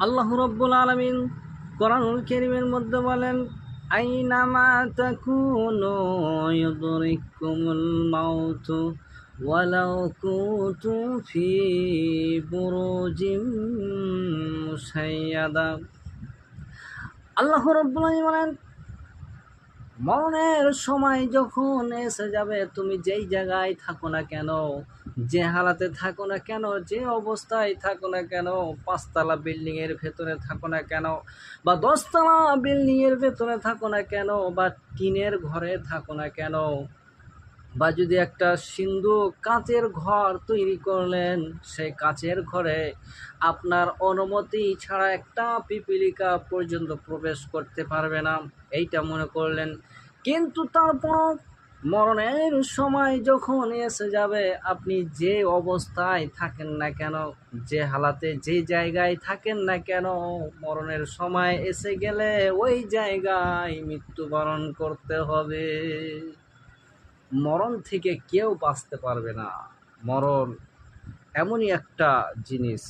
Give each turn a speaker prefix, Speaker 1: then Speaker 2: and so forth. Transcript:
Speaker 1: আল্লাহ রাব্বুল আলামিন কোরআনুল কারীমের মধ্যে বলেন, আইনামা তাকুনু ইউদরিকুমুল মাউতু ওয়ালাউ কুনতুম ফি বুরুজিম মুশাইয়াদা। আল্লাহ রাব্বুল আলামিন বলেন, মরণের সময় যখন এসে যাবে, তুমি যেই জায়গায় থাকো না কেন, যে হালাতে থাকো না কেন, যে অবস্থায় থাকো না কেন, ৫ তলা বিল্ডিং এর ভেতরে থাকো না কেন, বা ১০ তলা বিল্ডিং এর ভেতরে থাকো না কেন, বা টিনের ঘরে থাকো না কেন, বা যদি একটা সিন্ধু কাচের ঘর তৈরি করলেন, সেই কাচের ঘরে আপনার অনুমতি ছাড়া একটা পিপিলিকা পর্যন্ত প্রবেশ করতে পারবে না, এইটা মনে করলেন। কিন্তু তারপর মরণের সময় যখন এসে যাবে, আপনি যে অবস্থায় থাকেন না কেন, যে হালাতে যে জায়গায় থাকেন না কেন, মরণের সময় এসে গেলে ওই জায়গায় মৃত্যুবরণ করতে হবে। মরণ থেকে কেউ বাঁচতে পারবে না। মরণ এমনই একটা জিনিস,